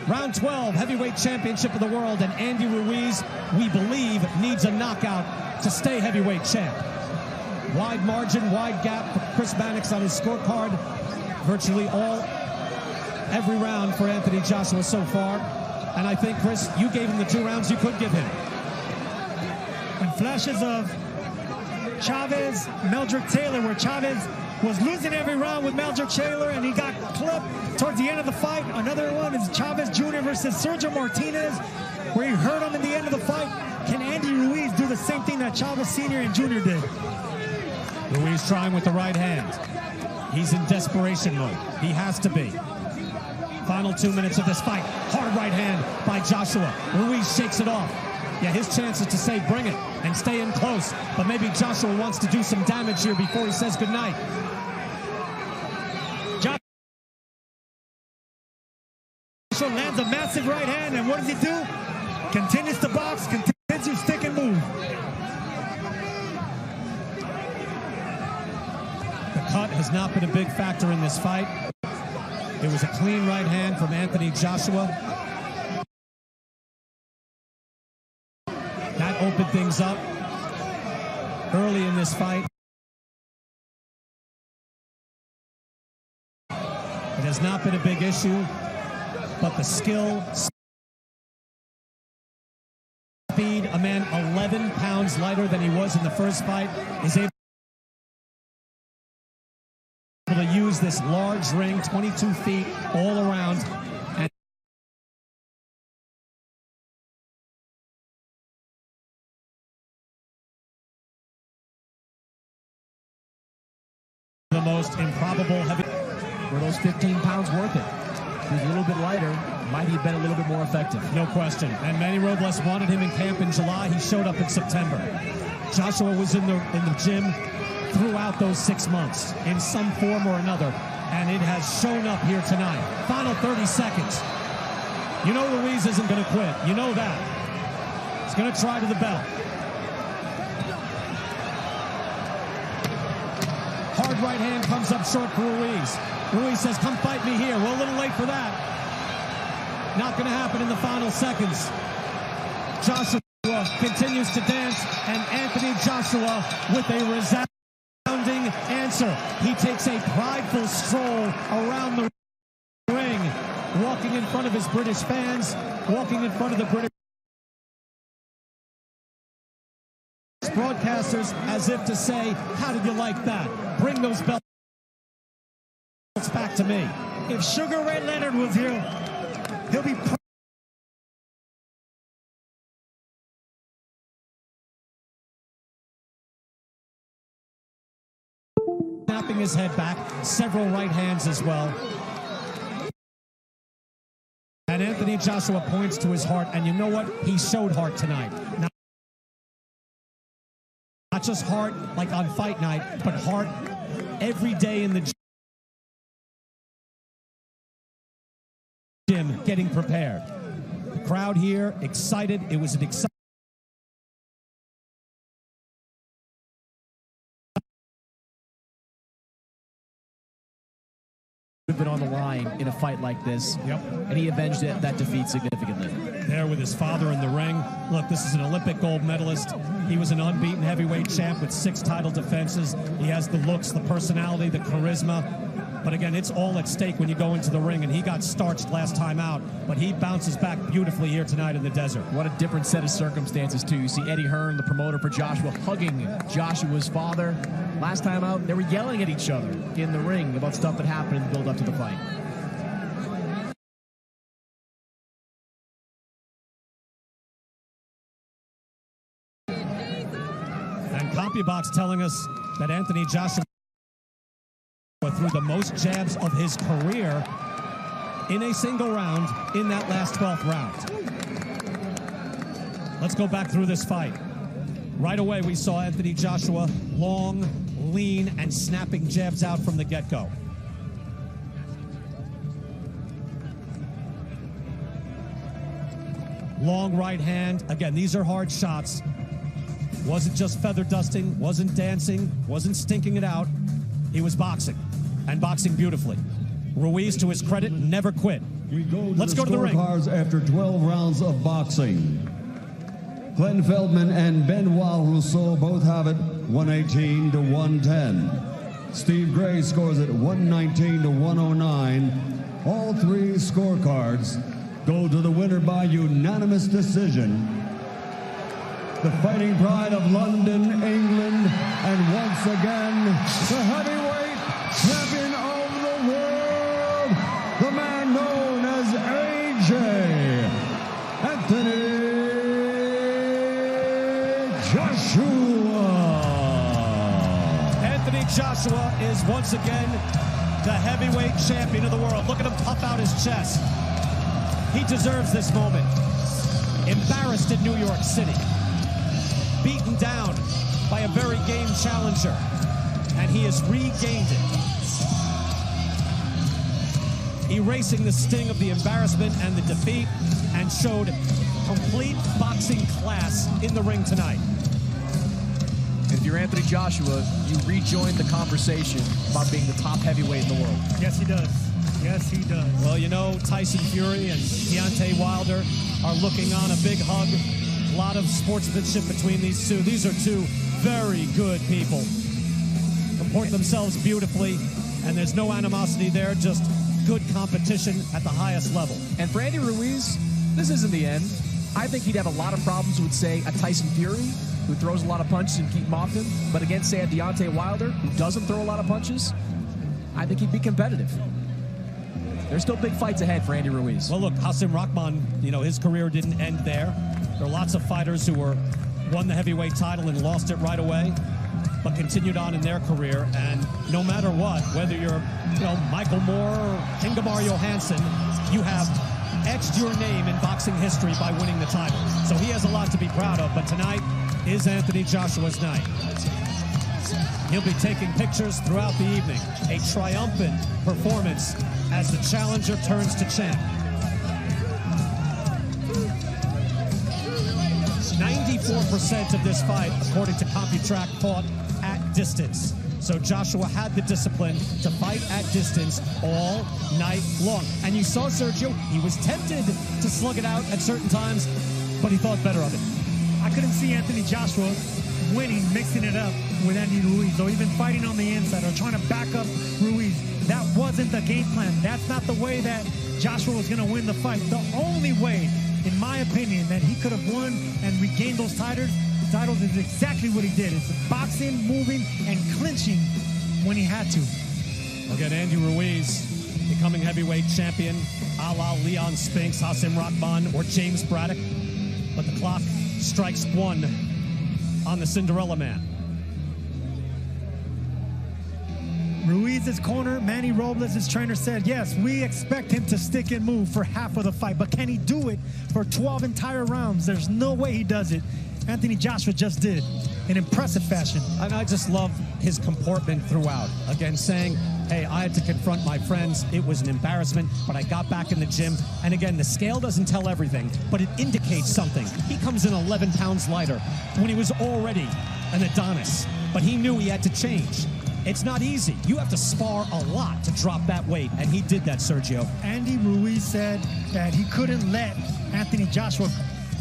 Round 12, heavyweight championship of the world, and Andy Ruiz, we believe, needs a knockout to stay heavyweight champ. Wide margin, wide gap for Chris Mannix on his scorecard. Virtually every round for Anthony Joshua so far. And I think, Chris, you gave him the 2 rounds you could give him. And flashes of Chavez, Meldrick Taylor, where Chavez was losing every round with Meldrick Taylor, and he got clipped towards the end of the fight. Another one is Chavez Jr. versus Sergio Martinez, where he hurt him in the end of the fight. Can Andy Ruiz do the same thing that Chavez Sr. and Jr. did? Ruiz trying with the right hand. He's in desperation mode. He has to be. Final 2 minutes of this fight. Hard right hand by Joshua. Ruiz shakes it off. Yeah, his chance is to say bring it and stay in close. But maybe Joshua wants to do some damage here before he says goodnight. Joshua lands a massive right hand, and what does he do? Continues to box, continues to stick and move. The cut has not been a big factor in this fight. It was a clean right hand from Anthony Joshua. That opened things up early in this fight. It has not been a big issue, but the skill, speed, a man 11 pounds lighter than he was in the first fight, is able to use this large ring, 22 feet all around, and the most improbable heavy. Were those 15 pounds worth it? He's a little bit lighter. Might he have been a little bit more effective? No question. And Manny Robles wanted him in camp in July. He showed up in September. Joshua was in the gym throughout those 6 months in some form or another, and it has shown up here tonight. Final 30 seconds. You know Ruiz isn't going to quit. You know that. He's going to try to the belt. Hard right hand comes up short for Ruiz. Ruiz says, come fight me here. We're a little late for that. Not going to happen in the final seconds. Joshua continues to dance, and Anthony Joshua with a resounding answer. He takes a prideful stroll around the ring, walking in front of his British fans, walking in front of the British broadcasters as if to say, how did you like that? Bring those belts back to me. If Sugar Ray Leonard was here, he'll be snapping his head back, several right hands as well. And Anthony Joshua points to his heart, and you know what? He showed heart tonight. Not just heart like on fight night, but heart every day in the gym getting prepared. The crowd here excited. It was an exciting been on the line in a fight like this. Yep. And he avenged that defeat significantly. There with his father in the ring. Look, this is an Olympic gold medalist. He was an unbeaten heavyweight champ with 6 title defenses. He has the looks, the personality, the charisma. But again, it's all at stake when you go into the ring, and he got starched last time out, but he bounces back beautifully here tonight in the desert. What a different set of circumstances, too. You see Eddie Hearn, the promoter for Joshua, hugging Joshua's father. Last time out, they were yelling at each other in the ring about stuff that happened in the build-up to the fight. And CompuBox telling us that Anthony Joshua threw the most jabs of his career in a single round in that last 12th round. Let's go back through this fight. Right away, we saw Anthony Joshua long, lean, and snapping jabs out from the get-go. Long right hand. Again, these are hard shots. Wasn't just feather dusting, wasn't dancing, wasn't stinking it out. He was boxing, and boxing beautifully. Ruiz, to his credit, never quit. We go to Let's go to the ring. Scorecards after 12 rounds of boxing. Glenn Feldman and Benoit Rousseau both have it 118 to 110. Steve Gray scores it 119 to 109. All three scorecards go to the winner by unanimous decision. The fighting pride of London, England, and once again, the heavyweight champion of the world, the man known as AJ, Anthony Joshua. Anthony Joshua is once again the heavyweight champion of the world. Look at him puff out his chest. He deserves this moment. Embarrassed in New York City. Beaten down by a very game challenger. And he has regained it. Erasing the sting of the embarrassment and the defeat, and showed complete boxing class in the ring tonight. If you're Anthony Joshua, you rejoin the conversation about being the top heavyweight in the world. Yes, he does. Yes, he does. Well, you know, Tyson Fury and Deontay Wilder are looking on a big hug. A lot of sportsmanship between these two. These are two very good people. Comport themselves beautifully, and there's no animosity there, just good competition at the highest level. And for Andy Ruiz, this isn't the end. I think he'd have a lot of problems with, say, a Tyson Fury, who throws a lot of punches and keep him off him. But against, say, a Deontay Wilder, who doesn't throw a lot of punches, I think he'd be competitive. There's still big fights ahead for Andy Ruiz. Well, look, Hasim Rahman, you know, his career didn't end there. There are lots of fighters who won the heavyweight title and lost it right away, but continued on in their career. And no matter what, whether you're, you know, Michael Moore or Ingemar Johansson, you have etched your name in boxing history by winning the title. So he has a lot to be proud of, but tonight is Anthony Joshua's night. He'll be taking pictures throughout the evening. A triumphant performance as the challenger turns to champ. 94% of this fight, according to CompuTrack, fought at distance. So Joshua had the discipline to fight at distance all night long. And you saw Sergio, he was tempted to slug it out at certain times, but he thought better of it. I couldn't see Anthony Joshua winning, mixing it up with Andy Ruiz, or even fighting on the inside, or trying to back up Ruiz. That wasn't the game plan. That's not the way that Joshua was going to win the fight. The only way, in my opinion, that he could have won and regained those titles is exactly what he did. It's boxing, moving, and clinching when he had to. Again, Andy Ruiz becoming heavyweight champion, a la Leon Spinks, Hasim Rahman, or James Braddock. But the clock strikes one on the Cinderella Man. Ruiz's corner, Manny Robles, his trainer, said, yes, we expect him to stick and move for half of the fight, but can he do it for 12 entire rounds? There's no way he does it. Anthony Joshua just did in impressive fashion. And I just love his comportment throughout. Again, saying, hey, I had to confront my friends. It was an embarrassment, but I got back in the gym. And again, the scale doesn't tell everything, but it indicates something. He comes in 11 pounds lighter when he was already an Adonis, but he knew he had to change. It's not easy. You have to spar a lot to drop that weight, and he did that, Sergio. Andy Ruiz said that he couldn't let Anthony Joshua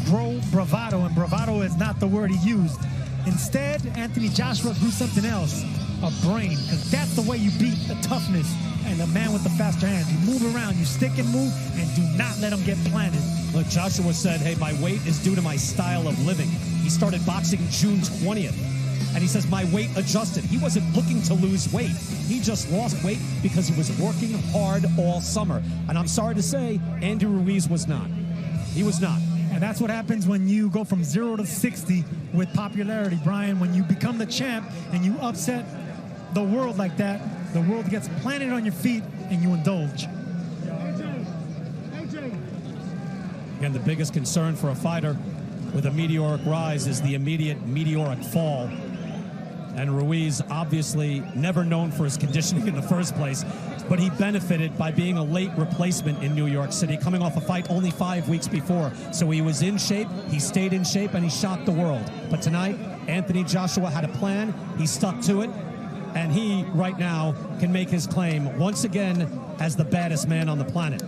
grow bravado, and bravado is not the word he used. Instead, Anthony Joshua grew something else, a brain, because that's the way you beat the toughness and the man with the faster hands. You move around, you stick and move, and do not let him get planted. Look, Joshua said, hey, my weight is due to my style of living. He started boxing June 20th. And he says, my weight adjusted. He wasn't looking to lose weight. He just lost weight because he was working hard all summer. And I'm sorry to say, Andy Ruiz was not. He was not. And that's what happens when you go from 0 to 60 with popularity, Brian. When you become the champ and you upset the world like that, the world gets planted on your feet and you indulge. Again, the biggest concern for a fighter with a meteoric rise is the immediate meteoric fall. And Ruiz, obviously never known for his conditioning in the first place, but he benefited by being a late replacement in New York City, coming off a fight only 5 weeks before. So he was in shape, he stayed in shape, and he shocked the world. But tonight, Anthony Joshua had a plan, he stuck to it, and he, right now, can make his claim once again as the baddest man on the planet.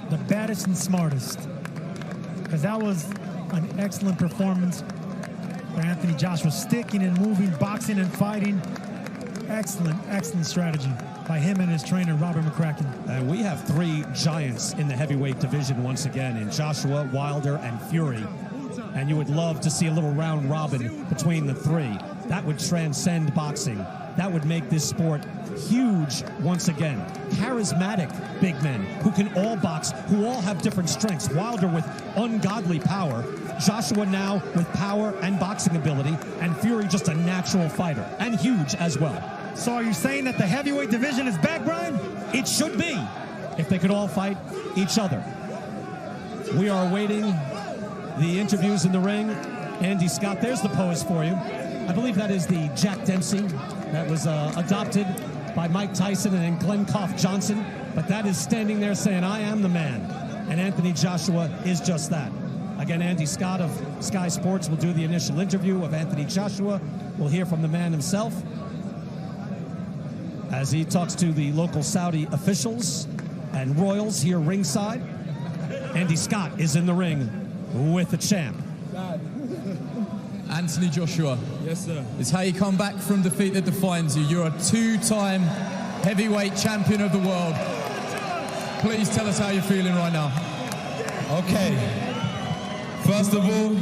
the baddest and smartest, because that was an excellent performance for Anthony Joshua, sticking and moving, boxing and fighting. Excellent strategy by him and his trainer, Robert McCracken. And we have three giants in the heavyweight division once again, in Joshua, Wilder, and Fury. And you would love to see a little round robin between the three. That would transcend boxing. That would make this sport huge once again. Charismatic big men who can all box, who all have different strengths. Wilder with ungodly power, Joshua now with power and boxing ability, and Fury just a natural fighter, and huge as well. So are you saying that the heavyweight division is back, Brian? It should be, if they could all fight each other. We are awaiting the interviews in the ring. Andy Scott, there's the pose for you. I believe that is the Jack Dempsey that was adopted by Mike Tyson and then Glenn Koff Johnson. But that is standing there saying, I am the man. And Anthony Joshua is just that. Again, Andy Scott of Sky Sports will do the initial interview of Anthony Joshua. We'll hear from the man himself as he talks to the local Saudi officials and royals here ringside. Andy Scott is in the ring with the champ. Anthony Joshua. Yes, sir. It's how you come back from defeat that defines you. You're a two-time heavyweight champion of the world. Please tell us how you're feeling right now. Okay. First of all,